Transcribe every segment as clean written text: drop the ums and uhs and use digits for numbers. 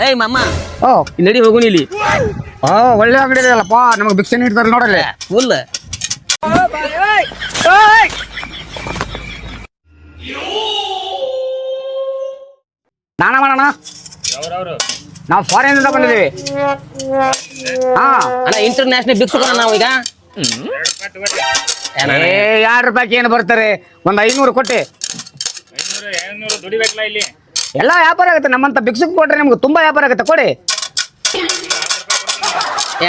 ಏಯ್ ಮಮ್ಮ ಓ ನಡಿ ಹೋಗುಣ ಇಲ್ಲಿ. ಓ ಒಳ್ಳೆ ಅಂಗಡಿ ಇದೆಯಲ್ಲಪ್ಪ, ನಮಗೆ ಭಿಕ್ಷೆ ನೀಡ್ತಾರೆ ನೋಡಲ್ಲಿ. ಫುಲ್ ನಾನ ಮಾಡೋಣ, ನಾವು ಫಾರಿನ್ ಇಂದ ಬಂದಿದ್ದೀವಿ. ಹಾ ಅಣ್ಣ ಇಂಟರ್ನ್ಯಾಷನಲ್ ಭಿಕ್ಷುಕ ನಾವು ಈಗ. $2 ಏನು ಬರ್ತಾರೆ, ಒಂದು 500 ಕೊಟ್ಟಿ ಎಲ್ಲ ವ್ಯಾಪಾರ ಆಗುತ್ತೆ. ನಮ್ಮಂತ ಭಿಕ್ಷುಕ್ ಕೊಟ್ರೆ ನಿಮ್ಗೆ ತುಂಬಾ ವ್ಯಾಪಾರ ಆಗುತ್ತೆ, ಕೊಡಿ.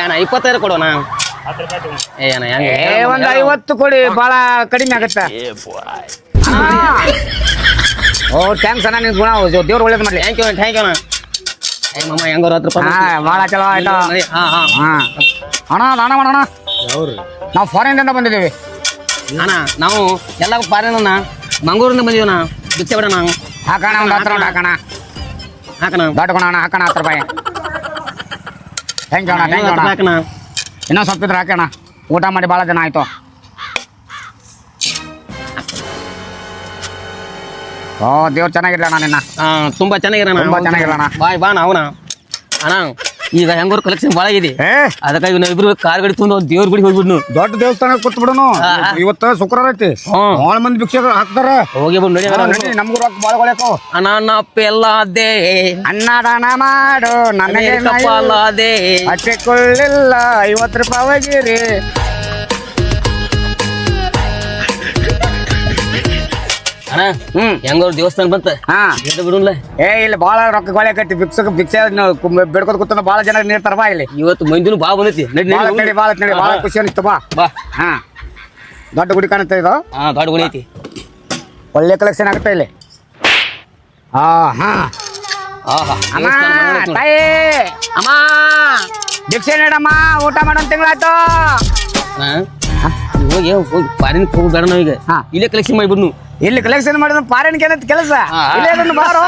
ಅಣ್ಣ 25 ಕೊಡೋಣ. ಅಣ್ಣ ಹೆಂಗೆ ಒಂದು 50 ಕೊಡಿ, ಬಹಳ ಕಡಿಮೆ ಆಗುತ್ತೆ. ಓ ಥ್ಯಾಂಕ್ಸ್ ಅಣ್ಣ, ನಿನ್ ಗುಣ ದೇವ್ರು ಒಳ್ಳೇದು ಮಾಡ್ಲಿ. ಥ್ಯಾಂಕ್ ಯು ಅಣ್ಣ. ಏ ಮಮ್ಮ ಹೆಂಗೋರು 10 ರೂಪಾಯಿ. ಭಾಳ ಚಲೋ ಆಯ್ತಾ. ಅಣ್ಣ ನಾನ ಮಾಡೋಣ, ನಾವು ಫಾರಿನ್ ಇಂದ ಬಂದಿದ್ದೀವಿ. ಅಣ್ಣ ನಾವು ಎಲ್ಲ ಪಾರೇನ ಮಂಗಳೂರಿಂದ ಬಂದೀವಣ್ಣ. ಭಿಕ್ಷೆ ಬಿಡೋಣ. ಹಾಕೋಣ, ಒಂದು 10 ರೌಂಡ್ ಹಾಕೋಣ. ದಾಟ್ಕೋಣ ಅಣ್ಣ, ಹಾಕೋಣ 10 ರೂಪಾಯಿ. ಥ್ಯಾಂಕ್ ಯು ಅಣ್ಣ. ಹಾಕೋಣ. ಇನ್ನೂ ಸ್ವಲ್ಪ ಇದ್ರೆ ಹಾಕೋಣ. ಊಟ ಮಾಡಿ ಭಾಳ ದಿನ ಆಯ್ತು. ಓ ದೇವ್ರು ಚೆನ್ನಾಗಿರ್ಲಿ ಅಣ್ಣ ನಿನ್ನ. ತುಂಬಾ ಚೆನ್ನಾಗಿರೋಣ. ತುಂಬಾ ಚೆನ್ನಾಗಿರೋಣ. ಬಾಯ್ ಬಾ ಅವನ ಅಣ್ಣ. ಈಗ ಹೆಂಗೋರು ಕಲೆಕ್ಷನ್ ಭಾಳ ಇದೆ, ಅದಕ್ಕಾಗಿ ನಾವು ಇಬ್ರು ಕಾರ್ ಗಾಡಿ ತುಂಬ ದೇವ್ರ ಗುಡಿ ಹೋಗ್ಬಿಡ್ನು. ದೊಡ್ಡ ದೇವಸ್ಥಾನ ಕೂತ್ ಬಿಡೋನು. ಇವತ್ತು ಶುಕ್ರವಾರ ಐತಿ, ಭಾಳ ಮಂದಿ ಭಿಕ್ಷೆ ಹಾಕ್ತಾರ. ಹೋಗಿ ಬಂದು ನಮಗೂ ರೊಕ್ಕ ಭಾಳ ಕೊಳಕು. ಅಣ್ಣ ಪೆಲ್ಲಾದೆ ಅನ್ನದಾನ ಮಾಡು ನನಗೆ ಕಪಾಲಾದೆ ಹಚ್ಚಿಕೊಳ್ಳಿಲ್ಲ 50 ರೂಪಾಯಿ ಹೋಗಿರಿ. ಅಣ್ಣ ಹೆಂಗೋರು ದೇವಸ್ಥಾನ ಬಂತ ಬಿಡಲ್ಲ. ಇಲ್ಲಿ ಭಾಳ ರೊಕ್ಕ ಗೊಳೆ ಆಕೈತಿ. ಭಿಕ್ಷೆ ಬೇಡ್ಕೊತ ಕೂತ ಭಾಳ ಜನ ನೀಡ್ತಾರ. ಬಾ ಇಲ್ಲಿ ಇವತ್ತು ಮಂದಿನೂ ಭಾಳ ಬಂದೈತಿ. ಭಾಳ ಖುಷಿ ಅನಿಸ್ತು. ಬಾ ಬಾ. ಹಾ ದೊಡ್ಡ ಗುಡಿ ಕಾಣುತ್ತೆ ಇದು. ದೊಡ್ಡ ಗುಡಿ ಐತಿ, ಒಳ್ಳೆ ಕಲೆಕ್ಷನ್ ಆಗುತ್ತೆ ಇಲ್ಲಿ. ಅಮ್ಮ ತಾಯಿ, ಅಮ್ಮ ಭಿಕ್ಷೆ ನೀಡಮ್ಮ, ಊಟ ಮಾಡೋ ತಿಂಗಳಾಯ್ತು. ಹೋಗಿ ಹೋಗಿ ಪಾರಿನ ಹೋಗ್ಬೇಡ ನಾವೀಗ, ಇಲ್ಲೇ ಕಲೆಕ್ಷನ್ ಮಾಡಿಬಿಡ್ನು. ಇಲ್ಲಿ ಕಲೆಕ್ಷನ್ ಮಾಡಿದ ಪಾರೇನ್ಗೆ ಏನೈತಿ ಕೆಲಸ, ಇಲ್ಲೇ ಅದನ್ನು ಬಾರೋ.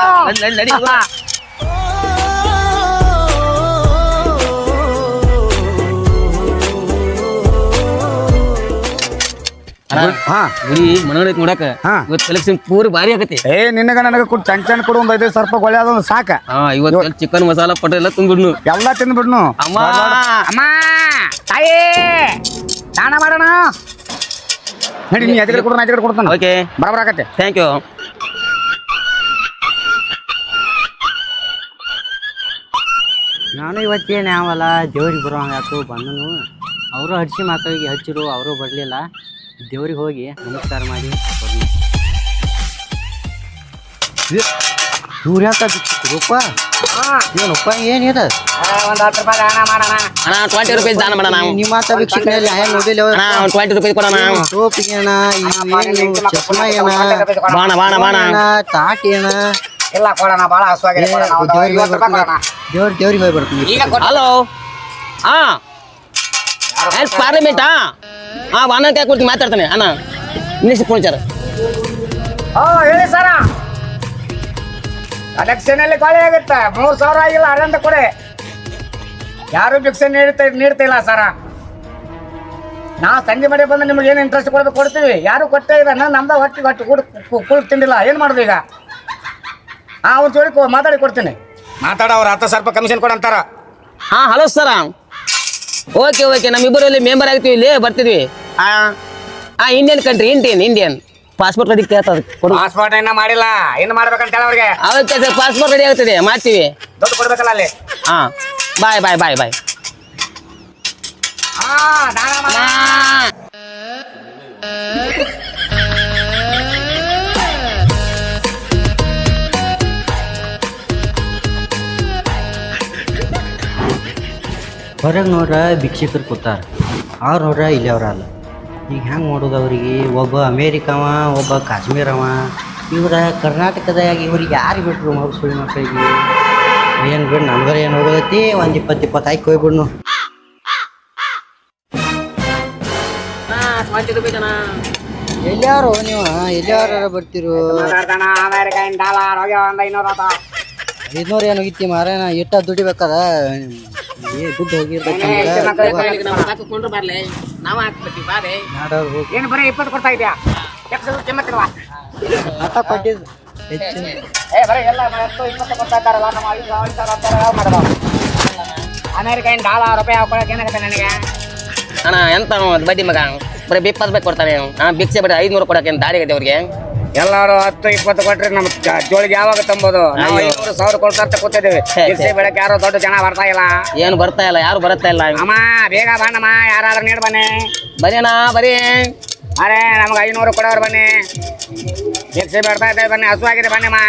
ಗುಡಿ ಮನೋಹರ ಐತಿ ನೋಡಕ. ಇವತ್ತು ಕಲೆಕ್ಷನ್ ಪೂರ ಭಾರಿ ಆಗತ್ತೆ. ನಿನಗ ನನಗ ಕೊಡು, ಚಂಚನ್ ಕೊಡು, ಒಂದು 5 ಸ್ವಲ್ಪ ಗೊಳೆ ಅದೊಂದು ಸಾಕ. ಇವತ್ತು ಚಿಕನ್ ಮಸಾಲ ಪಟ ಎಲ್ಲ ತುಂಬಿಡ್ನು. ಎಲ್ಲ ತಿಂದ್ಬಿಡ್ನು. ಅಮ್ಮ ಅಮ್ಮ ತಾಯಿ ಸ್ನಾನ ಮಾಡೋಣ ನಡಿ. ನೀ ಎದುರು ಕೊಡು, ನಾ ಎದುರು ಕೊಡ್ತಾನೆ. ಓಕೆ ಬರಬರ ಆಗತ್ತೆ. Thank you. ನಾನು ಇವತ್ತೇನು ಯಾವಲ್ಲ ದೇವ್ರಿಗೆ ಬರೋಂಗಾಯ್ತು. ಬಂದನು ಅವರು ಹಡ್ಸಿ ಮಕ್ಕಳಿಗೆ ಹಚ್ಚಿರು, ಅವರು ಬರಲಿಲ್ಲ. ದೇವ್ರಿಗೆ ಹೋಗಿ ನಮಸ್ಕಾರ ಮಾಡಿ ಇವ್ರು ಯಾಕೆ ರೂಪ ಏನಪ್ಪ ಏನಿದೆ? ಒಂದು 10 ರೂಪಾಯಿ ದಾನ ಮಾಡೋಣ. ಅಣ್ಣ 20 ರೂಪಾಯಿ ದಾನ ಮಾಡೋಣ. ನಿಮ್ಮ ಮಾತಾ ಭಿಕ್ಷೆಯಲ್ಲಿ ನೋಡಿಲ್ಲ. 20 ರೂಪಾಯಿ ಕೊಡೋಣ. ಸೋಪಿಗೆ ಅಣ್ಣ, ಚಸ್ಮಾ ಏನ, ಬಾಣ ಬಾಣ ಬಾಣ ತಾಟಿ ಏನ ಇಲ್ಲ ಕೊಡೋಣ. ಭಾಳ ಹಸುವಾಗಿದೆ. ದೇವ್ರಿಗೆ ಹೋಗಿ ಬರ್ತೀನಿ. ಹಲೋ ಪಾರ್ಲಿಮೆಂಟಾ? ಅಣ್ಣ ಕೈ ಕೊಡ್ತೀನಿ, ಮಾತಾಡ್ತಾನೆ ಅಣ್ಣ. ನಿಲ್ಲಿಸಿ ಪುಣಚಾರ. ಹೇಳಿ ಸರ, ಕಲೆಕ್ಷನ್ ಅಲ್ಲಿ ಖಾಲಿ ಆಗುತ್ತೆ. 3000 ಆಗಿಲ್ಲ, ಅದಂತ ಕೊಡಿ. ಯಾರು ಭಿಕ್ಷೆ ನೀಡ್ತಿಲ್ಲ ಸರ. ನಾವು ಸಂಜೆ ಮನೆ ಬಂದು ನಿಮ್ಗೆ ಏನು ಇಂಟ್ರೆಸ್ಟ್ ಕೊಡ್ಬೇಕು ಕೊಡ್ತೀವಿ. ಯಾರು ಕೊಟ್ಟೇ ಇಲ್ಲ. ನಮ್ದು ಹೊಟ್ಟೆ ಕೂಡ್ ತಿಂದಿಲ್ಲ. ಏನು ಮಾಡೋದು ಈಗ? ಅವ್ರ ಜೋಡಿ ಮಾತಾಡಿ ಕೊಡ್ತೀನಿ. ಮಾತಾಡೋರು 10 ಸ್ವಲ್ಪ ಕಮಿಷನ್ ಕೊಡಂತಾರ. Hello sir. ಓಕೆ ನಮ್ಮಿಬ್ಬರಲ್ಲಿ ಮೆಂಬರ್ ಆಗ್ತೀವಿ, ಇಲ್ಲಿ ಬರ್ತಿದ್ವಿ. Indian country, Indian passport ready ಕೇಳ್ತದೆ. ಪಾಸ್ಪೋರ್ಟ್ ಇನ್ನ ಮಾಡಿಲ್ಲ, ಇನ್ನು ಮಾಡ್ಬೇಕಂತ ಅವ್ರಿಗೆ. ಅವಕ್ಕೆ ಸರ್ ಪಾಸ್ಪೋರ್ಟ್ ರೆಡಿ ಆಗ್ತದೆ, ಮಾಡ್ತೀವಿ. ದುಡ್ಡು ಕೊಡ್ಬೇಕಲ್ಲ ಅಲ್ಲಿ. ಬಾಯ್ ಹೊರಗೆ ನೋಡ್ರ ಭಿಕ್ಷಕರು ಕೂತಾರ, ಅವ್ರು ನೋಡ್ರ ಇಲ್ಲಿ ಅವ್ರ ಅಲ್ಲ. ಈಗ ಹೆಂಗೆ ಮಾಡೋದು ಅವ್ರಿಗೆ? ಒಬ್ಬ ಅಮೇರಿಕವ, ಒಬ್ಬ ಕಾಶ್ಮೀರವ. ಇವ್ರ ಕರ್ನಾಟಕದಾಗ ಇವ್ರಿಗೆ ಯಾರು ಬಿಟ್ರು ಮಗು ಸುಳಿ ಮಕ್ಕಳಿಗೆ? ಏನು ಬಿಡು, ನಮ್ಗರ ಏನು ಹೋಗೋದೈತಿ. ಒಂದು 20 ಹಾಕಿ ಹೋಗ್ಬಿಡ್ನು. ಎಲ್ಲಿಯಾರು ನೀವು? ಎಲ್ಲಿಯಾರ ಬರ್ತಿರು? $500 ಏನು ಹೋಗಿತ್ತಿ ಮಾರೇನ? ಇಟ್ಟ ದುಡಿಬೇಕದ. ದುಡ್ಡು ಹೋಗಿರ್ಬೇಕು. ಏನು ಬರೀ 20 ಕೊಡ್ತಾ ಇದೆಯಾ? ಕೊಟ್ಟಿದ್ದು ಬರೀ ಎಲ್ಲ 10-20 ಕೊಡ್ತಾ ಇದ್ದಾರಲ್ಲ ನಮ್ಮ 5,000 ಅಂತಾರೆ ಯಾವ ಮಾಡೋದು ಅಮೇರಿಕನ್ ಡಾಲರ್ ರೂಪಾಯಿ ಹಾಕೊಳಕ್ಕೆ ಏನಾಗುತ್ತೆ ನನಗೆ ಅಣ್ಣ ಎಂತ ಬಡ್ಡಿ ಮಗ ಬರೀ 20 ರೂಪಾಯಿ ಕೊಡ್ತಾನೆ ಭಿಕ್ಷೆ ಬರೀ 500 ಕೊಡಕ್ಕೆ ದಾರಿ ಆಗೈತೆ ಅವ್ರಿಗೆ ಎಲ್ಲಾರು 10-20 ಕೊಟ್ರೆ ನಮ್ ಜೋಳಿಗೆ ಯಾವಾಗ ತಂಬೋದು ನಾವು 500,000 ಕೊಡ್ತಾ ಕೂತಿದ್ದೀವಿ ಭಿಕ್ಷೆ ಬೆಳಕ್ಕೆ ಯಾರು ದೊಡ್ಡ ಜನ ಬರ್ತಾ ಇಲ್ಲ ಏನು ಬರ್ತಾ ಇಲ್ಲ ಯಾರು ಬರುತ್ತಾ ಇಲ್ಲ ಅಮ್ಮ ಬೇಗ ಬಣ್ಣಮ್ಮ ಯಾರಾದ್ರೂ ನೀಡ್ ಬನ್ನಿ ಬರೀನಾ ಬರೀ ಅರೆ ನಮ್ಗೆ 500 ಕೊಡೋರು ಬನ್ನಿ ಭಿಕ್ಷೆ ಬರ್ತಾ ಇದ್ದೇವೆ ಬನ್ನಿ ಹಸು ಆಗಿದೆ ಬನ್ನಿಮ್ಮ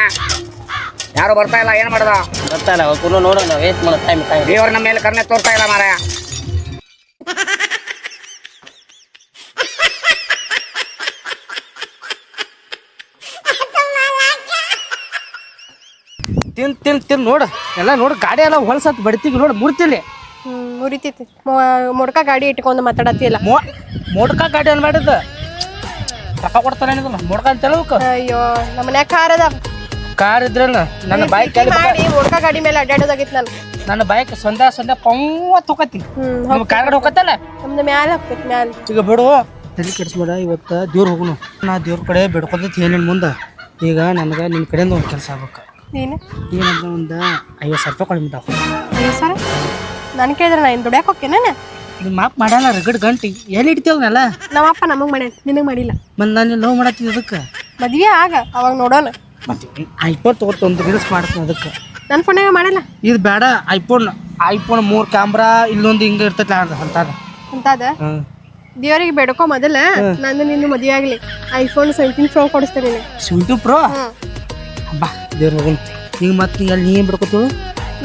ಯಾರು ಬರ್ತಾ ಇಲ್ಲ ಏನು ಮಾಡೋದು ಬರ್ತಾ ಇಲ್ಲ ಕುಲ್ಲು ನೋಡೋಣ ವೇಸ್ಟ್ ಮಾಡೋ ಟೈಮ್ ದೇವ್ರ ನಮ್ಮ ಮೇಲೆ ಕರ್ನೆ ತೋರ್ತಾ ಇಲ್ಲ ಮಾರ ತಿನ್ ನೋಡು ಎಲ್ಲ ನೋಡು ಗಾಡಿ ಎಲ್ಲ ಹೊಲ್ಸತ್ ಬಡ್ತಿಗೆ ನೋಡು ಮುರ್ತಿಲಿ ಮುರಿತೈತಿ ಮೊಡ್ಕ ಗಾಡಿ ಇಟ್ಕೊಂಡು ಮಾತಾಡತ್ತಿಲ್ಲ ಮೋಡ್ಕ ಗಾಡಿ ಏನ್ ಮಾಡಿದ ರೊಕ್ಕ ಕೊಡ್ತಾನೆ ಏನಿದಲ್ಲ ಮೋಡ್ಕ ಅಂತ ಹೇಳ್ಬೇಕು ಅಯ್ಯೋ ನಮ್ಮ ಮನ್ಯಾಗ ಕಾರ್ ಅದ ಕಾರ್ ಇದ್ರಲ್ಲ ನನ್ನ ಬೈಕ್ ಮಾಡಿ ಮೊಡ್ಕ ಗಾಡಿ ಮೇಲೆ ಅಡ್ಡಾಡೋದಾಗಿತ್ತು ನಾನು ನನ್ನ ಬೈಕ್ ಸಂಧ್ಯಾ ಪವ್ವ ತೊಕತಿ ನಮ್ಮ ಕಾರ್ ಹೋಗತ್ತಲ್ಲ ನಮ್ದು ಮ್ಯಾಲ ಹೋಗ್ತೈತಿ ಮ್ಯಾಲ ಈಗ ಬಿಡು ತಲೆ ಕೆಡಿಸ್ಬೇಡ ಇವತ್ತು ದೇವ್ರ ಹೋಗುನು ನಾ ದೇವ್ರ ಕಡೆ ಬೇಡ್ಕೊತೈತಿ ಏನೇನು ಮುಂದೆ ಈಗ ನನಗೆ ನಿಮ್ಮ ಕಡೆಯಿಂದ ಒಂದು ಕೆಲಸ ಆಗ್ಬೇಕು ನೀನು ಏನಂದ್ರೆ ಒಂದು 50,000 ರೂಪಾಯಿ ಕೊಡ್ಬಿಟ್ಟಾವ ಸರ್ ನಾನು ಕೇಳಿದ್ರೆ ನಾ ಏನು ದುಡ್ಯಾಕ ಹೋಗ್ತೇನೆ ನಿಮ್ಮ ಮಾಪ್ ಮಾಡಲ್ಲ ರಗಡ್ ಗಂಟಿ ಎಲ್ಲಿ ಇಡ್ತೇವನಲ್ಲ ನಮ್ಮಪ್ಪ ನಮಗೆ ಮಾಡ್ಯಾನ ನಿನಗೆ ಮಾಡಿಲ್ಲ ಮತ್ತು ನಾನು ಲವ್ ಮಾಡತ್ತೀನಿ ಅದಕ್ಕೆ ಮದ್ವೆ ಆಗ ಅವಾಗ ನೋಡೋಣ ಮತ್ತೆ ಐಫೋನ್ ತೊಗೊಟ್ಟು ರೀಲ್ಸ್ ಮಾಡ್ತೀನಿ ಅದಕ್ಕೆ ನನ್ನ ಫೋನಾಗ ಮಾಡಲ್ಲ ಇದು ಬೇಡ ಐಫೋನ್ 3 ಕ್ಯಾಮ್ರಾ ಇಲ್ಲೊಂದು ಹಿಂಗೆ ಇರ್ತೈತಿ ಅಂತದ ಅಂತದ ದೇವರಿಗೆ ಬೇಡ್ಕೊ ಮೊದಲ ನಂದು ನಿನ್ನ ಮದುವೆ ಆಗಲಿ ಐಫೋನ್ 17 Pro ಕೊಡಿಸ್ತೇನೆ ನಿನಗೆ 17 Pro ಬಾ ದೇವ್ರ ಹೋಗೋಣ ಈಗ ಮತ್ತೆ ಅಲ್ಲಿ ನೀನು ಬಿಡ್ಕೊತೀವಿ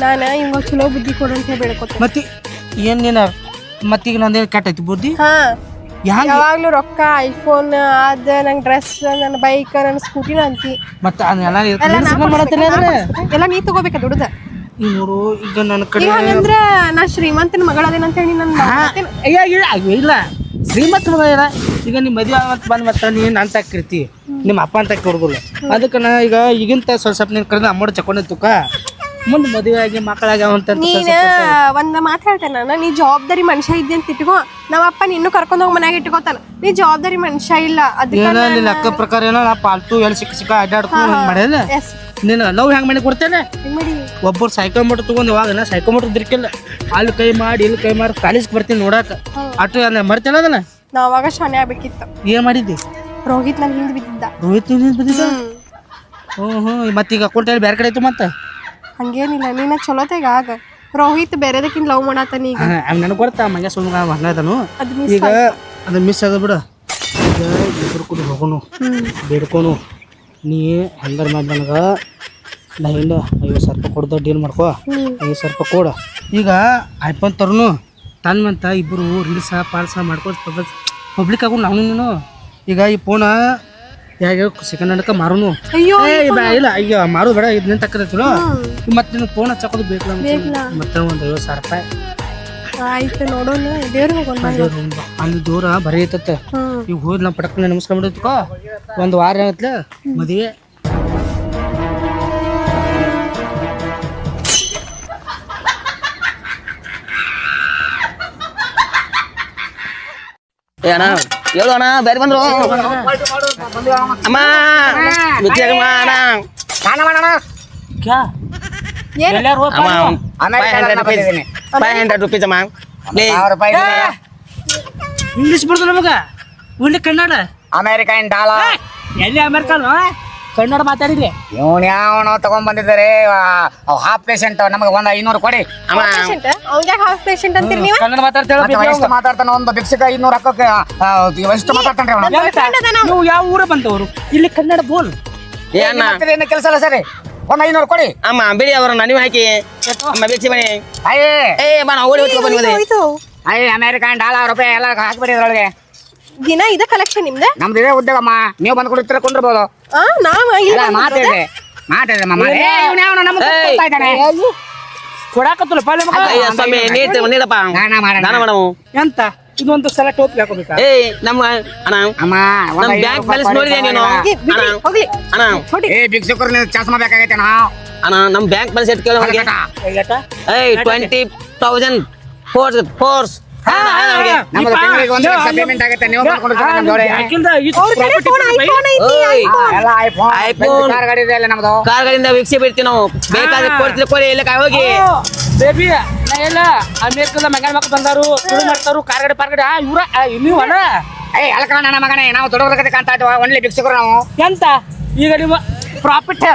ನಾನು ಇವಾಗ ಚಲೋ ಬುದ್ಧಿ ಕೊಡು ಅಂತ ಹೇಳಿ ಬೇಡ್ಕೊತೇನೆ ಮತ್ತೆ ಏನು ನೀನು ಮತ್ತೀಗ ನಂದೇನು ಕೆಟ್ಟೈತಿ ಬುದ್ಧಿ ಹಾ ಹ್ಯಾಂಗ ಯಾವಾಗ್ಲೂ ರೊಕ್ಕ ಐಫೋನ್ ಅದ ನಂಗೆ ಡ್ರೆಸ್ ನನ್ನ ಬೈಕ್ ನನ್ನ ಸ್ಕೂಟಿನ ಅಂತಿ ಮತ್ತೆ ಅದನ್ನೆಲ್ಲ ಎಲ್ಲ ನಾ ಮಾಡತ್ತೀನಿ ಅಂದ್ರೆ ಎಲ್ಲ ನೀ ತಗೋಬೇಕ ದುಡ್ದ ಈಗ ನೋಡು ಈಗ ನನ್ನ ಕಡೆ ಈಗ ಹಂಗಂದ್ರ ನಾ ಶ್ರೀಮಂತನ ಮಗಳದೇನಂತ ಹೇಳಿ ನನ್ನ ಇಲ್ಲ ಶ್ರೀಮಂತ ಮಗ ಏನ ಈಗ ನಿಮ್ಮ ಮದುವೆ ಆಗಂತ ಬಂದು ಮತ್ತೆ ನೀನು ಅಂತ ಹಾಕಿರ್ತಿ ನಿಮ್ಮ ಅಪ್ಪ ಅಂತ ಕೊಡ್ಬೋಲ್ಲ ಅದಕ್ಕೆ ನಾ ಈಗ ಈಗಿಂತ ಸ್ವಲ್ಪ ನೀನು ಕರೆದ ಅಮೌಂಟ್ ತಗೊಂಡಿತ್ತುಕ ಮುಂದೆ ಮದುವೆ ಆಗಿ ಮಕ್ಕಳಾಗಿ ಅವಂತ ನೀನ ಒಂದ್ ಮಾತು ಹೇಳ್ತೇನೆ ನಾನು ನೀ ಜವಾಬ್ದಾರಿ ಮನುಷ್ಯ ಇದ್ದಿ ಅಂತ ಇಟ್ಕೋ ನಮ್ಮಪ್ಪ ನಿನ್ನೂ ಕರ್ಕೊಂಡು ಹೋಗಿ ಮನ್ಯಾಗ ಇಟ್ಕೋತಾನ ನೀ ಜವಾಬ್ದಾರಿ ಮನುಷ್ಯ ಇಲ್ಲ ಅದಕ್ಕೆ ಏನ ನಿನ್ನ ಅಕ್ಕ ಪ್ರಕಾರ ಏನೋ ನಾ ಪಾಲ್ತು ಎಲ್ಲಿ ಸಿಕ್ಕ ಅಡ್ಡಾಡ್ಕೊಂಡು ಮಾಡ್ಯಾನ ಎಸ್ ನೀನು ಲವ್ ಹೆಂಗೆ ಮಾಡಿ ಕೊಡ್ತೇನೆ ಹಿಂಗ್ ಮಾಡಿ ಒಬ್ಬರು ಸೈಕಲ್ ಮೋಟರ್ ತಗೊಂಡು ಇವಾಗ ನಾ ಸೈಕಲ್ ಮೋಟರ್ ದಿರ್ಕಿಲ್ಲ ಅಲ್ಲಿ ಕೈ ಮಾಡಿ ಇಲ್ಲಿ ಕೈ ಮಾಡಿ ಕಾಲೇಜ್ಗೆ ಬರ್ತೀನಿ ನೋಡಾಕ ಅಷ್ಟು ಅಲ್ಲ ಮರ್ತೇನೆ ಅದನ್ನ ನಾ ಅವಾಗ ಶಾನೆ ಆಗ್ಬೇಕಿತ್ತು ಏನು ಮಾಡಿದ್ದಿ ರೋಹಿತ್ ನನ್ ಹಿಂದ್ ಬಿದ್ದಿದ್ದ ರೋಹಿತ್ ಬಂದಿದ್ದ ಹ್ಞೂ ಮತ್ತೀಗ ಅಕೌಂಟ್ ಬೇರೆ ಕಡೆ ಐತು ಮತ್ತೆ ಹಂಗೇನಿಲ್ಲ ನೀನ ಚಲೋತೆಗ ಆಗ ರೋಹಿತ್ ಬೇರೆದಕ್ಕಿಂತ ಲವ್ ಮಾಡಾತಾನ ಈಗ ನನಗೆ ಗೊತ್ತಾ ಮಂಗೆ ಸುಮ್ಮನೆ ಹಂಗದನು ಅದು ಮಿಸ್ ಈಗ ಅದು ಮಿಸ್ ಆದ ಬಿಡು ಈಗ ಇಬ್ಬರು ಕೂಡ ಹೋಗೋನು ಬೇಡ್ಕೊನು ನೀ ಹೆಂಗಾರ ಮಾಡಿ ನನಗೆ ನಾ ಇಲ್ಲ 50,000 ರೂಪಾಯಿ ಕೊಡ್ದ ಡೀಲ್ ಮಾಡ್ಕೋ 50,000 ರೂಪಾಯಿ ಕೊಡ ಈಗ ಐಫೋನ್ ತರುನು ತನ್ಮಂತ ಇಬ್ಬರು ರೀಲ್ಸ ಪಾಲ್ಸ ಮಾಡ್ಕೊಂಡು ಪಬ್ಲಿಕ್ ಆಗು ನಾವು ನೀನು ಈಗ ಈ ಫೋನ ಯಾಕೆ ಸೆಕೆಂಡ್ ಹ್ಯಾಂಡ್ಕ ಮಾರುನು ಅಯ್ಯೋ ಇಲ್ಲ ಈಗ ಮಾರು ಬೇಡ ಇದನ್ನ ತಕ್ಕದೈತಿಲ್ಲ ಮತ್ತೆ ನಿನಗೆ ಫೋನ್ ಹಚ್ಚಕೋದು ಬೇಕಲ್ಲ ಮತ್ತೆ ಒಂದು 50,000 ರೂಪಾಯಿ ಆಯ್ತು ನೋಡೋಣ ದೇವ್ರ ಹೋಗೋಣ ಅಲ್ಲಿ ದೂರ ಬರೀ ಐತತ್ತೆ ಈಗ ಹೋದ್ ನಾವು ಪಟಕ್ನ ನಮಸ್ಕೊಂಡ್ಬಿಡ್ತಕೋ ಒಂದು ವಾರ ಆಗತ್ಲೆ ಮದುವೆ ಏ ಅಣ್ಣ ಹೇಳು ಅಣ್ಣ ಬೇರೆ ಬಂದ್ರು ಅಮ್ಮ ಮಿಕ್ಕಿಯಾಗಮ್ಮ ಅಣ್ಣ ಸ್ನಾನ ಮಾಡೋಣ ಕ್ಯಾ ಎಲ್ಲಾರು ಅಮ್ಮ ಅಮೇರಿಕನ್ 500 rupees ಅಮ್ಮ ಪ್ಲೀಸ್ 1,000 ರೂಪಾಯಿ ಇಂಗ್ಲೀಷ್ ಬರ್ದು ನಮಗ ಒಳ್ಳೆ ಕನ್ನಡ ಅಮೇರಿಕನ್ ಡಾಲರ್ ಎಲ್ಲಿ ಅಮೆರಿಕನ್ ಕನ್ನಡ ಮಾತಾಡಿದ್ರಿ ಇವನ್ ಯಾವನೋ ತಗೊಂಡ್ ಬಂದಿದ್ದಾರೆ ಹಾಫ್ ಪೇಷಂಟ್ ನಮಗೆ ಒಂದು 500 ಕೊಡಿ ಅಮ್ಮ ಅವ್ನ್ಗೆ ಹಾಫ್ ಪೇಷಂಟ್ ಅಂತೀರಿ ನೀವು ಕನ್ನಡ ಮಾತಾಡ್ತೇವೆ ಮತ್ತೆ ಎಷ್ಟು ಮಾತಾಡ್ತಾನ ಒಂದು ಭಿಕ್ಷಕ 500 ಹಾಕೋಕೆ ಎಷ್ಟು ಮಾತಾಡ್ತಾನ್ರಿ ಅವನು ನೀವು ಯಾವ ಊರ ಬಂದವರು ಇಲ್ಲಿ ಕನ್ನಡ ಬೋಲ್ ಏ ಅಣ್ಣ ಏನು ಕೆಲಸ ಇಲ್ಲ ಸರಿ ಒಂದು 500 ಕೊಡಿ ಅಮ್ಮ ಬಿಡಿ ಅವರನ್ನ ನೀವು ಹಾಕಿ ಅಮ್ಮ ಭಿಕ್ಷೆ ಬನ್ನಿ ಅಯ್ಯೇ ಏ ಬಣ್ಣ ಓಡಿ ಹೊತ್ಕೊ ಬನ್ನಿ ಹೋಯ್ತು ಅಯ್ಯ ಅಮೇರಿಕನ್ ಡಾಲರ್ ರೂಪಾಯಿ ಎಲ್ಲ ಹಾಕ್ಬಿಡಿ ಇದ್ರೊಳಗೆ ದಿನ ಇದ ಕಲೆಕ್ಷನ್ ನಿಮ್ದ ನಮ್ದು ಇದೇ ಉದ್ಯೋಗಮ್ಮ ನೀವು ಬಂದು ಕೊಡ್ತೀರ ಕೊಂಡಿರ್ಬೋದು ನಾವ ಇಲ್ಲ ಮಾತಾಡ್ರಿ ಮಾಮ ಇವ್ನು ಯಾವನೋ ನಮ್ಗೆ ಕೊಡ್ತಾ ಇದ್ದಾನೆ ಕೊಡಾಕತ್ತಲ್ಲ ಪಾಲೆ ಮಗ ಅಯ್ಯ ಸ್ವಾಮಿ ನೀಡಪ್ಪ ದಾನ ಮಾಡೋಣ. ದಾನ ಮಾಡವು ಎಂತ ಇದೊಂದು ಸಲ ಟೋಪಿ ಹಾಕೋಬೇಕಾ ಏ ನಮ್ಮ ಅಣ್ಣ ಅಮ್ಮ ನಮ್ಮ ಬ್ಯಾಂಕ್ ಬ್ಯಾಲೆನ್ಸ್ ನೋಡಿದೆ ನೀನು ಅಣ್ಣ ಹೋಗ್ಲಿ ಅಣ್ಣ ಏ ಭಿಕ್ಷಕರು ನೀವು ಚಸ್ಮಾ ಬೇಕಾಗೈತೆ ನಾವು ಅಣ್ಣ ನಮ್ಮ ಬ್ಯಾಂಕ್ ಬ್ಯಾಲೆನ್ಸ್ ಎಟ್ ಕೇಳೋ ಅವ್ರಿಗೆ ಏಯ್ 20,000 ಫೋರ್ಸ್ ನಮ್ದು ತಿಂಗಳಿಗೆ 1 ಲಕ್ಷ ಪೇಮೆಂಟ್ ಆಗುತ್ತೆ ನೀವು ಮಾಡ್ಕೊಂಡು ನೋಡಿ ಅವ್ರ ಕಡೆ ಫೋನ್ ಐಫೋನ್ ಐತಿ ಎಲ್ಲ ಐಫೋನ್ ಕಾರ್ ಗಾಡಿ ಇದೆ ಅಲ್ಲ ನಮ್ದು ಕಾರ್ ಗಳಿಂದ ವೀಕ್ಷೆ ಬಿಡ್ತೀವಿ ನಾವು ಬೇಕಾದ್ರೆ ಕೊಡ್ತೀವಿ ಕೊಡಿ ಇಲ್ಲ ಹೋಗಿ ಬೇಬಿ ನಾ ಎಲ್ಲ ಅಮೇರಿಕದ ಮಗನ ಮಕ್ಕಳು ಬಂದಾರು ತುಳು ಮಾಡ್ತಾರು ಕಾರ್ಗಡೆ ಪಾರ್ಗಡೆ ಇವ್ರ ನೀವು ಅಣ್ಣ ಅಲ್ಕ ನನ್ನ ಮಗನೇ ನಾವು ದೊಡ್ಡವ್ರ ಕಾಣ್ತಾ ಇದ್ವ ಒಳ್ಳೆ ಭಿಕ್ಷಕರು ನಾವು ಎಂತ ಈಗ ನಿಮ್ಮ ಪ್ರಾಫಿಟ್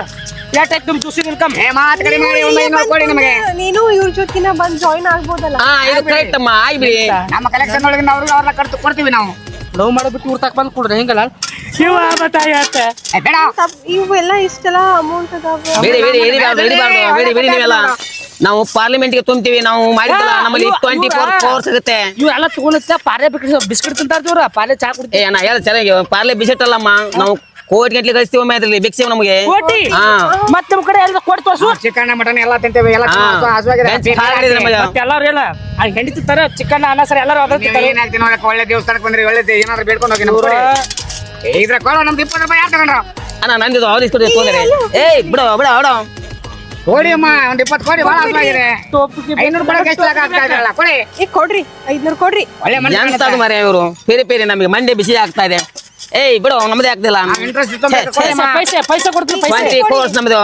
ಏಟಾಯ್ತು ನಿಮ್ಮ ತುಸಿ ಇನ್ಕಮ್ ಮಾತು ಕಡಿಮೆ ಮಾಡಿ 500 ಕೊಡಿ ನಮಗೆ ನೀನು ಇವ್ರ ಜೊತೆನ ಬಂದ್ ಜಾಯಿನ್ ಆಗ್ಬೋದಲ್ಲ ಹಾ ಇದು ಕರೆಕ್ಟ್ ಅಮ್ಮ ಆಗ್ಬಿಡಿ ನಮ್ಮ ಕಲೆಕ್ಷನ್ ಒಳಗೆ ಅವ್ರನ್ನ ಕೊಡ್ತೀವಿ ನಾವು ಲವ್ ಮಾಡ್ಬಿಟ್ಟು ಊರ್ ತಕ್ ಬಂದ್ ಕೊಡ್ರಿ ಹೆಂಗಲ್ಲ ನೀವು ಬತ್ತಾಯತ್ತೆ ಬೇಡ ಇವೆಲ್ಲ ಇಷ್ಟೆಲ್ಲ ಅಮೌಂಟ್ ಅದಾವ ಬೇಡಿ ಬೇಡಿ ನೀವೆಲ್ಲ ನಾವು ಪಾರ್ಲಿಮೆಂಟ್ ಗೆ ತುಂಬ್ತೀವಿ ನಾವು ಮಾಡಿದ್ದಲ್ಲ ನಮ್ಮಲ್ಲಿ 24 ಕೋರ್ಸ್ ಇರುತ್ತೆ ಇವೆಲ್ಲ ತಗೊಳುತ್ತೆ ಪಾರ್ಲೆ ಬಿಸ್ಕಿಟ್ ತಿಂತಾರ ಇವ್ರ ಪಾರ್ಲೆ ಚಾ ಕುಡ್ತೀವಿ ಏ ನಾ ಹೇಳ ಚೆನ್ನಾಗಿ ಪಾರ್ಲೆ ಬಿಸಿಟ್ ಅಲ್ಲಮ್ಮ ನಾವು ಕೋಟಿ ಗಂಟ್ಲೆ ಕಳಿಸ್ತೀವಿ ಒಮ್ಮೆ ಅದ್ರಲ್ಲಿ ಭಿಕ್ಷೆ ನಮಗೆ ಕೋಟಿ ಹಾ ಮತ್ತೆ ನಮ್ಮ ಕಡೆ ಎಲ್ಲ ಕೊಟ್ಟು ತೋರ್ಸು ಚಿಕನ್ ಮಟನ್ ಎಲ್ಲ ತಿಂತೇವೆ ಎಲ್ಲ ಮತ್ತೆ ಎಲ್ಲಾರು ಎಲ್ಲ ಹೆಂಡಿ ತಿಂತಾರ ಚಿಕನ್ ಅನ್ನ ಸರ್ ಎಲ್ಲಾರು ಅದ ತಿಂತಾರೆ ಏನಾಗ್ತಿ ನೋಡಕ್ಕೆ ಒಳ್ಳೆ ದೇವಸ್ಥಾನಕ್ಕೆ ಬಂದ್ರಿ ಒಳ್ಳೆ ಏನಾದ್ರು ಬೇಡ್ಕೊಂಡು ಹೋಗಿ ನಮ್ಮ ಇದ್ರ ಕೊಡ ನಮ್ದು 20 ರೂಪಾಯಿ ಯಾರು ತಗೊಂಡ್ರು ಅಣ್ಣ ನಂದಿದ್ದು ಅವ್ರು ಇಸ್ಕೊಡಿ ತೊಂದರೆ ಏಯ್ ಬಿಡು ಕೊಡಿ ಅಮ್ಮ ಒಂದ್ 20 ಕೊಡಿ ಭಾಳ ಆಗಿದೆ 500 ರೂಪಾಯಿ ಎಷ್ಟು ಆಗ್ತಾ ಇದೆಯಲ್ಲ ಕೊಡಿ ಈಗ ಕೊಡ್ರಿ 500 ಕೊಡ್ರಿ ಒಳ್ಳೆ ಮನೆ ಎಂತದು ಮರೆ ಇವರು ಪೇರಿ ನಮಗೆ ಮಂಡೆ ಬಿಸಿ ಆಗ್ತಾ ಇದೆ ಏಯ್ ಬಿಡು ನಮ್ಮದೇ ಆಗ್ತಿಲ್ಲ ಇಂಟ್ರೆಸ್ಟ್ ಪೈಸೆ ಕೊಡ್ತೀವಿ 20 ಕೋರ್ಸ್ ನಮ್ದು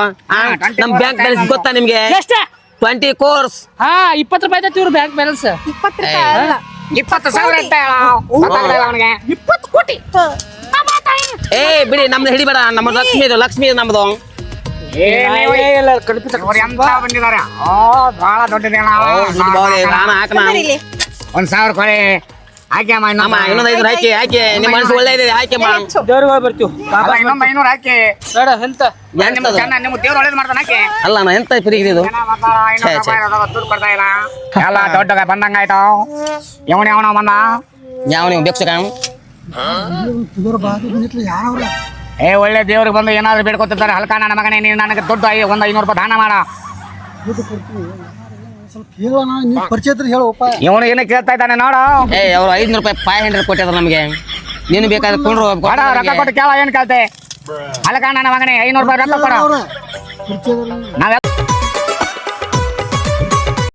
ನಮ್ ಬ್ಯಾಂಕ್ ಬ್ಯಾಲೆನ್ಸ್ ಗೊತ್ತಾ ನಿಮ್ಗೆ ಎಷ್ಟ 20 ಕೋರ್ಸ್ ಹಾ 20 ರೂಪಾಯಿ ಐತಿ ಇವ್ರ ಬ್ಯಾಂಕ್ ಬ್ಯಾಲೆನ್ಸ್ 20 ರೂಪಾಯಿ ಅಲ್ಲ 20,000 ಅಂತ ಅವನಿಗೆ 20 ಕೋಟಿ ಏ ಬಿಡಿ ನಮ್ದು ಹಿಡಿಬೇಡ ನಮ್ಮ ಲಕ್ಷ್ಮಿ ನಮ್ದು ಎಲ್ಲ ಕಡಿಪಿ ಎಂತ ಬಂದಿದ್ದಾರೆ ಬಹಳ ದೊಡ್ಡದೇಣ ನಾನು ಹಾಕಣ ಇಲ್ಲಿ 1,000 ಕೊಡಿ ಹಾಕಿ ಅಮ್ಮ ಅಮ್ಮ ಇನ್ನೊಂದು 500 ಹಾಕಿ ನಿಮ್ಮ ಮನಸ್ಸು ಒಳ್ಳೆ ಇದೆ ಹಾಕಿ ಅಮ್ಮ ದೇವ್ರಿಗೆ ಹೋಗಿ ಬರ್ತೀವಿ ಇನ್ನೊಂದು 500 ಹಾಕಿ ಬೇಡ ಎಂತ ನಿಮ್ಮ ದೇವ್ರು ಒಳ್ಳೇದು ಮಾಡ್ತಾನೆ ಹಾಕಿ ಅಲ್ಲ ನಾ ಎಂತ ಫ್ರೀ ಇದು ದುಡ್ಡು ಕೊಡ್ತಾ ಇಲ್ಲ ಎಲ್ಲ ದೊಡ್ಡ ಬಂದಂಗಾಯ್ತು ಇವನ ಬಂದ ಯಾವ ನೀವು ಬೇಕು ಒಳ್ಳೆ ದೇವ್ರಿಗೆ ಬಂದು ಏನಾದ್ರು ಬೇಡ್ಕೊತಿರ್ತಾರೆ ಹಲ್ಕ ನನ್ನ ಮಗನೇ ನೀನು ನನಗೆ ದುಡ್ಡು 500 ರೂಪಾಯಿ ದಾನ ಮಾಡ ಇವನು ಏನು ಕೇಳ್ತಾ ಇದ್ದಾನೆ ನೋಡು ಏ ಅವ್ರು 500 ರೂಪಾಯಿ 500 ಕೊಟ್ಟಿದ್ರು ನಮಗೆ ನೀನು ಬೇಕಾದ್ರೆ ಕೊಂಡ್ರು ರೊಕ್ಕ ಕೊಟ್ಟು ಕೇಳ ಏನ್ ಕೇಳ್ತೆ ಹಲ್ಕ ನನ್ನ ಮಗನೇ 500 ರೂಪಾಯಿ ರೊಕ್ಕ ಕೊಡ ನಾವ್